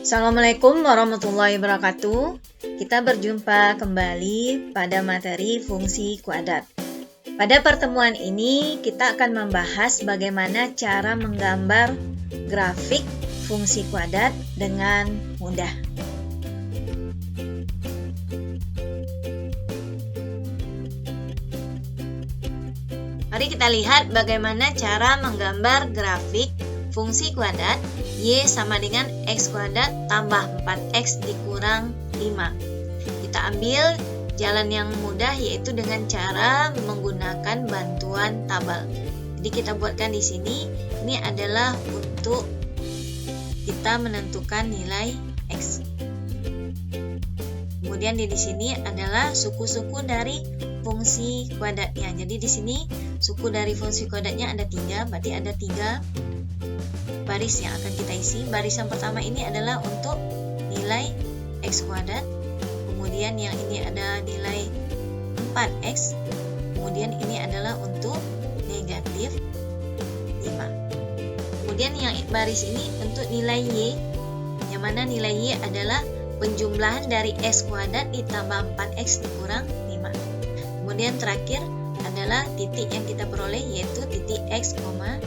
Assalamualaikum warahmatullahi wabarakatuh. Kita berjumpa kembali pada materi fungsi kuadrat. Pada pertemuan ini kita akan membahas bagaimana cara menggambar grafik fungsi kuadrat dengan mudah. Mari kita lihat bagaimana cara menggambar grafik fungsi kuadrat Y sama dengan X kuadrat tambah 4X dikurang 5. Kita ambil jalan yang mudah, yaitu dengan cara menggunakan bantuan tabel. Jadi kita buatkan di sini, ini adalah untuk kita menentukan nilai X. Kemudian di sini adalah suku-suku dari fungsi kuadratnya. Jadi di sini suku dari fungsi kuadratnya ada 3, berarti ada 3 baris yang akan kita isi. Baris yang pertama ini adalah untuk nilai X kuadrat, kemudian yang ini ada nilai 4X, kemudian ini adalah untuk negatif 5. Kemudian yang baris ini untuk nilai Y, yang mana nilai Y adalah penjumlahan dari X kuadrat ditambah 4X dikurang 5. Kemudian terakhir adalah titik yang kita peroleh, yaitu titik X, Y.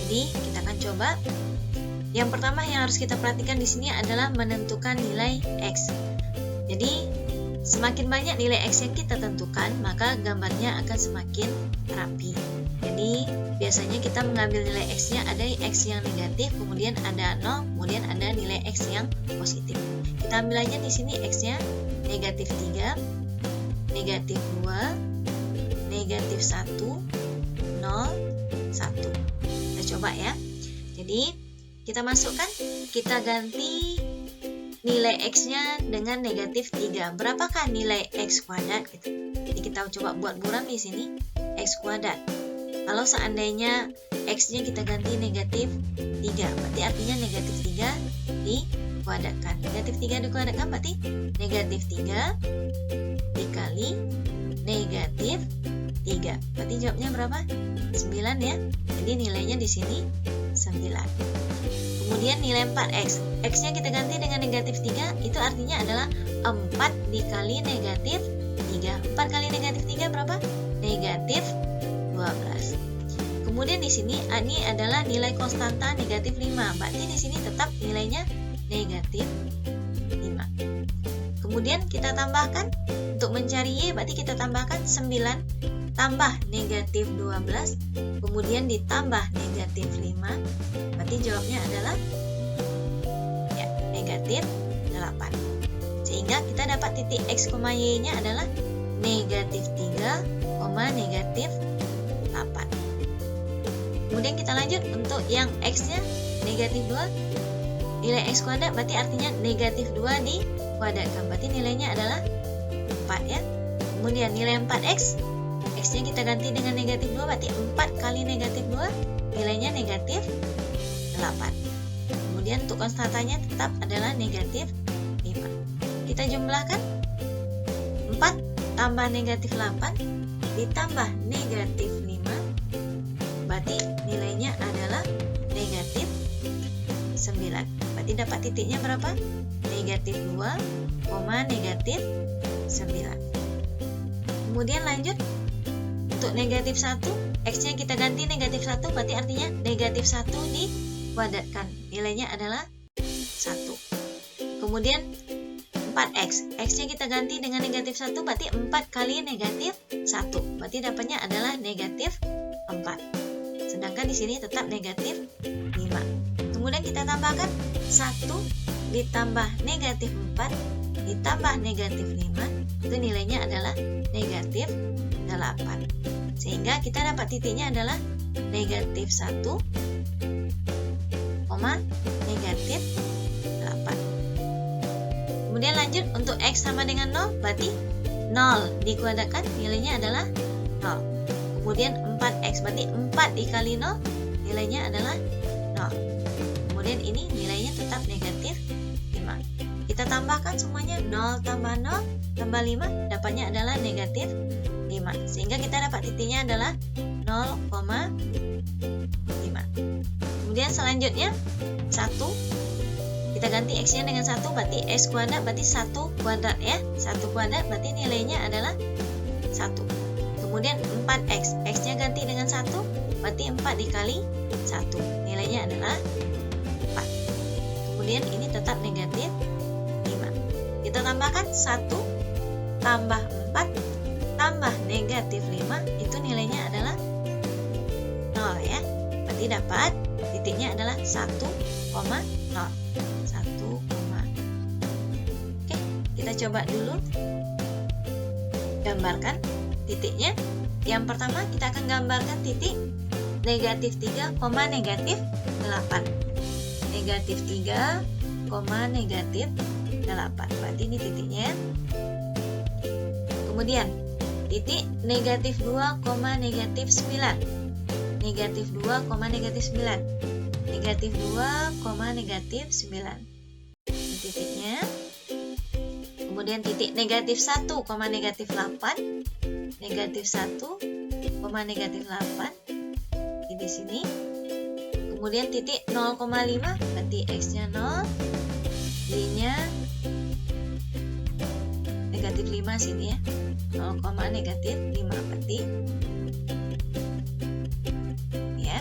Jadi kita akan coba. Yang pertama yang harus kita perhatikan di sini adalah menentukan nilai X. Jadi semakin banyak nilai X yang kita tentukan, maka gambarnya akan semakin rapi. Jadi biasanya kita mengambil nilai X-nya, ada X yang negatif, kemudian ada 0, kemudian ada nilai X yang positif. Kita ambil aja di sini X-nya negatif 3, negatif 2, negatif 1, 0, 1. Kita coba ya. Jadi kita masukkan, kita ganti nilai X-nya dengan negatif 3. Berapakah nilai X kuadrat? Gitu. Jadi kita coba buat buram di sini, X kuadrat. Kalau seandainya X-nya kita ganti negatif 3, berarti artinya negatif 3 dikuadratkan. Negatif 3 dikuadratkan berarti negatif 3 dikali negatif 3. Berarti jawabnya berapa? 9 ya. Jadi nilainya di sini 9. Kemudian nilai 4X. X-nya kita ganti dengan negatif 3, itu artinya adalah 4 dikali negatif 3. 4 kali negatif 3 berapa? Negatif 12. Kemudian di sini ini adalah nilai konstanta negatif 5. Berarti di sini tetap nilainya negatif 5. Kemudian kita tambahkan untuk mencari Y, berarti kita tambahkan 9 tambah negatif 12, kemudian ditambah negatif 5, berarti jawabnya adalah ya, negatif 8. Sehingga kita dapat titik X, Y nya adalah negatif 3, negatif 8. Kemudian kita lanjut untuk yang X nya negatif 2, nilai X kuadrat berarti artinya negatif 2 dikuadratkan, berarti nilainya adalah 4 ya. Kemudian nilai 4X, X-nya kita ganti dengan negatif 2, berarti 4 kali negatif 2, nilainya negatif 8. Kemudian untuk konstantanya tetap adalah negatif 5. Kita jumlahkan 4 tambah negatif 8 ditambah negatif 5, berarti nilainya adalah negatif 9. Berarti dapat titiknya berapa? Negatif 2, negatif 9. Kemudian lanjut untuk negatif 1, X-nya kita ganti negatif 1, berarti artinya negatif 1 dikuadratkan. Nilainya adalah 1. Kemudian 4X, X-nya kita ganti dengan negatif 1, berarti 4 kali negatif 1. Berarti dapatnya adalah negatif 4. Sedangkan di sini tetap negatif 5. Kemudian kita tambahkan 1 ditambah negatif 4 ditambah negatif 5, itu nilainya adalah negatif 8. Sehingga kita dapat titiknya adalah negatif 1, negatif 8. Kemudian lanjut untuk X sama dengan 0, berarti 0 dikuadratkan, nilainya adalah 0. Kemudian 4X, berarti 4 dikali 0, nilainya adalah 0. Kemudian ini nilainya tetap negatif 5. Kita tambahkan semuanya, 0 tambah 0 tambah 5, dapatnya adalah negatif 5. Sehingga kita dapat titiknya adalah 0,5. Kemudian selanjutnya 1 kita ganti X-nya dengan 1, berarti X kuadrat berarti 1 kuadrat ya. 1 kuadrat berarti nilainya adalah 1. Kemudian 4X, X-nya ganti dengan 1, berarti 4 dikali 1, nilainya adalah 4. Kemudian ini tetap negatif 5. Kita tambahkan 1 tambah 4 tambah negatif 5, itu nilainya adalah 0 ya. Berarti dapat titiknya adalah 1,0. 1, oke, kita coba dulu gambarkan titiknya. Yang pertama kita akan gambarkan titik negatif 3, negatif 8. Negatif 3, negatif 8. Berarti ini titiknya. Kemudian titik negatif 2, negatif 9. Negatif 2, negatif 9. Negatif 2, negatif 9. Ini titiknya. Kemudian titik negatif 1, negatif 8. Negatif 1, negatif 8. Di sini. Kemudian titik 0,5, berarti X-nya 0. Y-nya negatif 5 sini ya. 0, negatif 5 berarti. Ya.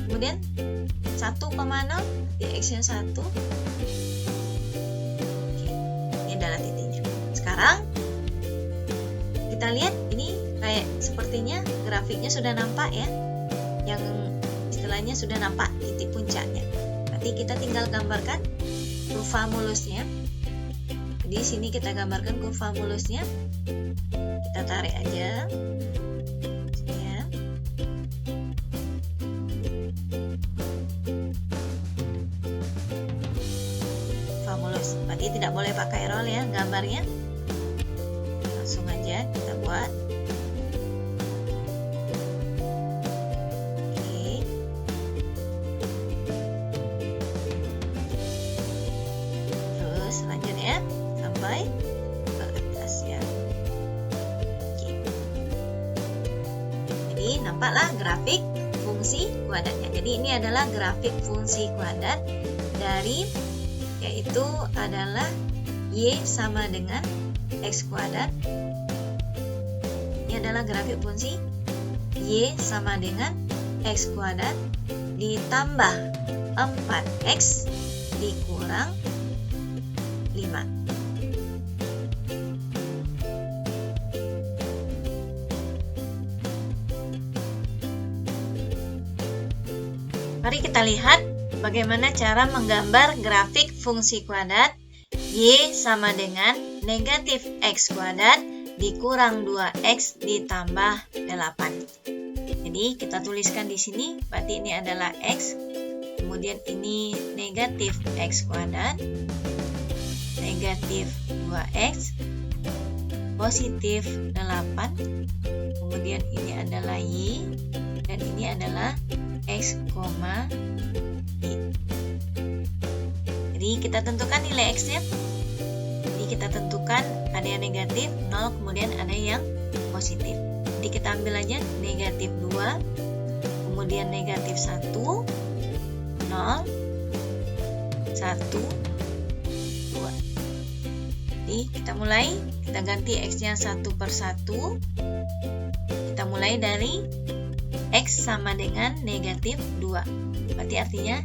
Kemudian 1,0 di X-nya 1. Oke, ini adalah titiknya. Sekarang kita lihat ini kayak sepertinya grafiknya sudah nampak ya. Yang istilahnya sudah nampak titik puncaknya. Berarti kita tinggal gambarkan kurva mulusnya. Jadi sini kita gambarkan kurva mulusnya. Kita tarik aja. Berarti tidak boleh pakai roll ya gambarnya, langsung aja kita buat. Oke. Terus selanjutnya sampai ke atas ya. Oke. Jadi nampaklah grafik fungsi kuadratnya. Jadi ini adalah grafik fungsi kuadrat dari, yaitu adalah Y sama dengan X kuadrat. Ini adalah grafik fungsi Y sama dengan X kuadrat ditambah 4X dikurang 5. Mari kita lihat bagaimana cara menggambar grafik fungsi kuadrat Y sama dengan negatif X kuadrat dikurang 2X ditambah 8. Jadi kita tuliskan di sini, berarti ini adalah X, kemudian ini negatif X kuadrat, negatif 2X, positif 8, kemudian ini adalah Y, dan ini adalah X, Y. Jadi kita tentukan nilai X-nya. Jadi kita tentukan ada yang negatif 0, kemudian ada yang positif. Jadi kita ambil aja negatif 2, kemudian negatif 1, 0, 1, 2. Jadi kita mulai, kita ganti X-nya satu per satu. Kita mulai dari X sama dengan negatif 2. Berarti artinya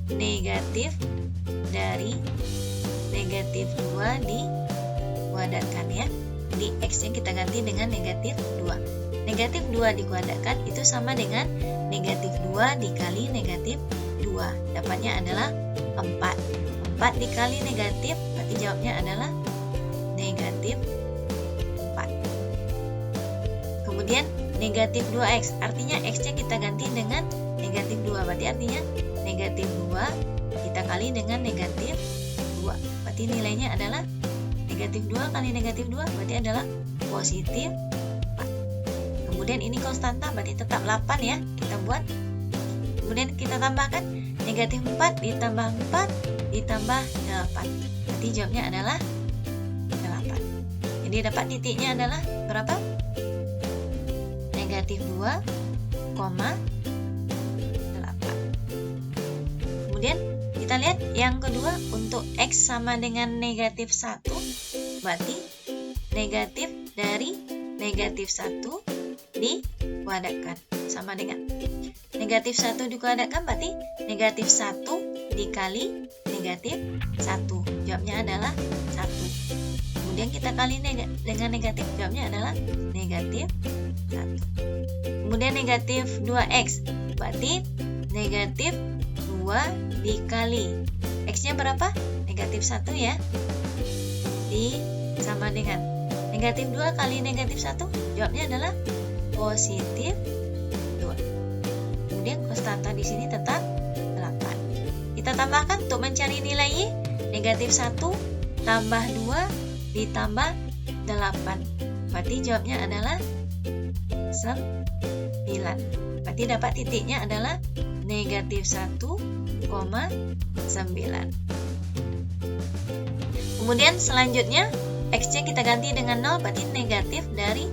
negatif dari negatif 2 dikuadratkan ya. Jadi X-nya kita ganti dengan negatif 2. Negatif 2 dikuadratkan itu sama dengan negatif 2 dikali negatif 2. Dapatnya adalah 4. 4 dikali negatif, berarti jawabnya adalah negatif 4. Kemudian negatif 2X, artinya X-nya kita ganti dengan negatif 2. Berarti artinya negatif 2 kita kali dengan negatif 2. Berarti nilainya adalah negatif 2 kali negatif 2, berarti adalah positif 4. Kemudian ini konstanta, berarti tetap 8 ya. Kita buat. Kemudian kita tambahkan negatif 4 ditambah 4 ditambah 8. Berarti jawabnya adalah 8. Jadi dapat titiknya adalah berapa? Negatif 2,8. Kemudian kita kita lihat yang kedua, untuk X sama dengan negatif 1, berarti negatif dari negatif 1 dikuadratkan. Sama dengan negatif 1 dikuadratkan, berarti negatif 1 dikali negatif 1. Jawabnya adalah 1. Kemudian kita kali dengan negatif, jawabnya adalah negatif 1. Kemudian negatif 2X, berarti negatif 2 dikali X-nya berapa? Negatif 1 ya. Sama dengan negatif 2 kali negatif 1, jawabnya adalah positif 2. Kemudian konstanta di sini tetap 8. Kita tambahkan untuk mencari nilai Y, negatif 1 tambah 2 ditambah 8. Berarti jawabnya adalah 9. Berarti dapat titiknya adalah negatif 1,9. Kemudian selanjutnya X-nya kita ganti dengan 0, berarti negatif dari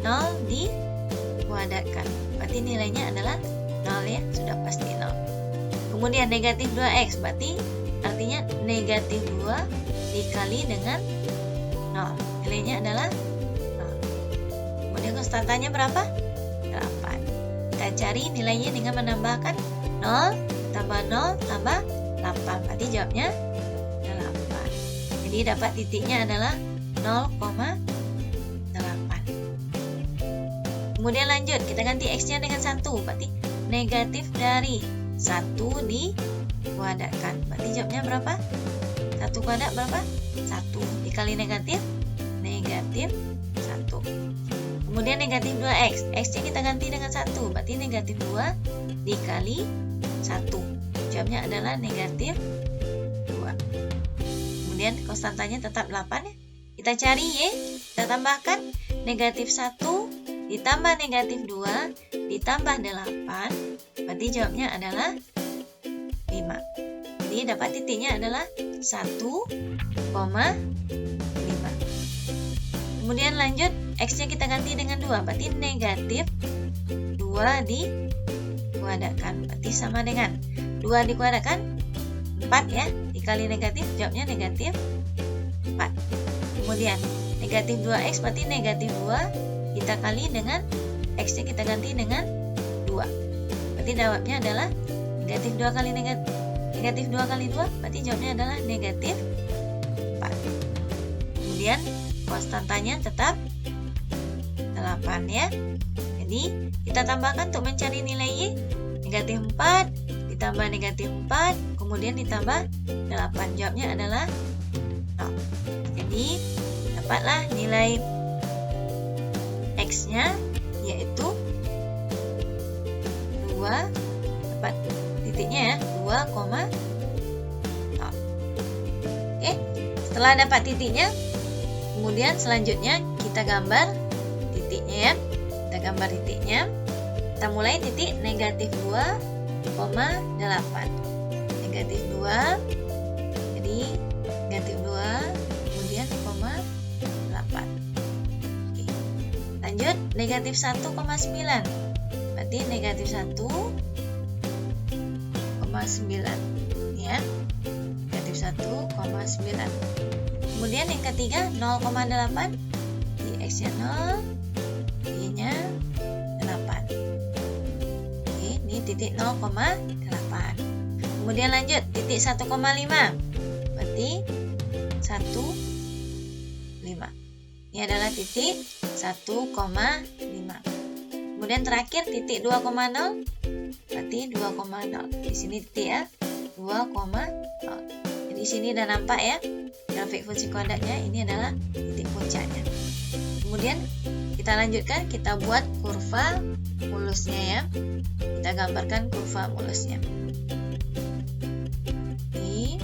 0 dikuadratkan. Berarti nilainya adalah 0 ya, sudah pasti 0. Kemudian negatif 2X, berarti artinya negatif 2 dikali dengan 0. Nilainya adalah 0. Kemudian konstantanya berapa? 8. Kita cari nilainya dengan menambahkan 0 tambah 0 tambah 8. Berarti jawabnya 8. Jadi dapat titiknya adalah 0,8. Kemudian lanjut, kita ganti X-nya dengan 1. Berarti negatif dari 1 dikuadratkan. Berarti jawabnya berapa? 1 kuadrat berapa? 1 dikali negatif 1. Kemudian negatif 2X, X-nya kita ganti dengan 1, berarti negatif 2 dikali 1. Jawabnya adalah negatif 2. Kemudian konstantanya tetap 8 ya. Kita cari Y, kita tambahkan negatif 1 ditambah negatif 2 ditambah 8, berarti jawabnya adalah 5. Jadi dapat titiknya adalah 1,5. Kemudian lanjut, X-nya kita ganti dengan 2, berarti negatif 2 dikuadratkan. Berarti sama dengan 2 dikuadratkan 4 ya, dikali negatif, jawabnya negatif 4. Kemudian negatif 2X, berarti negatif 2 kita kali dengan X-nya kita ganti dengan 2. Berarti jawabnya adalah negatif 2 kali negatif 2 kali 2, berarti jawabnya adalah negatif 4. Kemudian konstantanya tetap 8 ya. Jadi kita tambahkan untuk mencari nilai Y, negatif 4 ditambah negatif 4 kemudian ditambah 8. Jawabnya adalah 0. Jadi dapatlah nilai X-nya yaitu 2, dapat titiknya ya, 2,0. Oke, setelah dapat titiknya, kemudian selanjutnya kita gambar titiknya ya. Kita gambar titiknya. Kita mulai titik negatif 2,8. Negatif 2. Jadi negatif 2 kemudian 0,8. Oke. Lanjut negatif 1,9. Berarti negatif 1,9 ya. Negatif 1,9. Kemudian yang ketiga 0,8, di X-nya 0, Y-nya 8. Oke, ini titik 0,8. Kemudian lanjut titik 1,5. Berarti 1,5. Ini adalah titik 1,5. Kemudian terakhir titik 2,0. Berarti 2,0. Di sini titik ya, 2,0. Jadi sini udah nampak ya. Grafik fungsi kuadratnya, ini adalah titik puncaknya. Kemudian kita lanjutkan, kita buat kurva mulusnya ya. Kita gambarkan kurva mulusnya. Oke.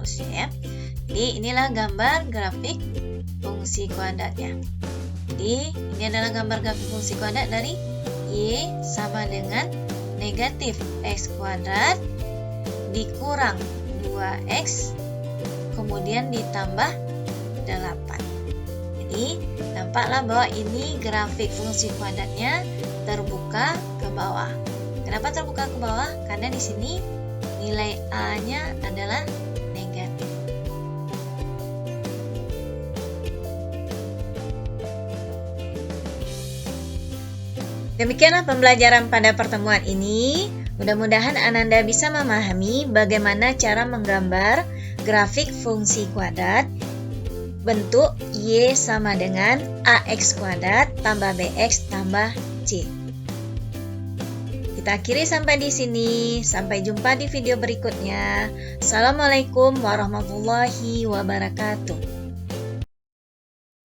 mulusnya ya. Jadi inilah gambar grafik fungsi kuadratnya. Jadi ini adalah gambar grafik fungsi kuadrat dari Y sama dengan negatif X kuadrat dikurang 2X kemudian ditambah 8. Jadi nampaklah bahwa ini grafik fungsi kuadratnya terbuka ke bawah. Kenapa terbuka ke bawah? Karena di sini nilai A-nya adalah negatif. Demikianlah pembelajaran pada pertemuan ini. Mudah-mudahan Ananda bisa memahami bagaimana cara menggambar grafik fungsi kuadrat bentuk Y sama dengan AX kuadrat tambah BX tambah C. Kita akhiri sampai di sini. Sampai jumpa di video berikutnya. Assalamualaikum warahmatullahi wabarakatuh.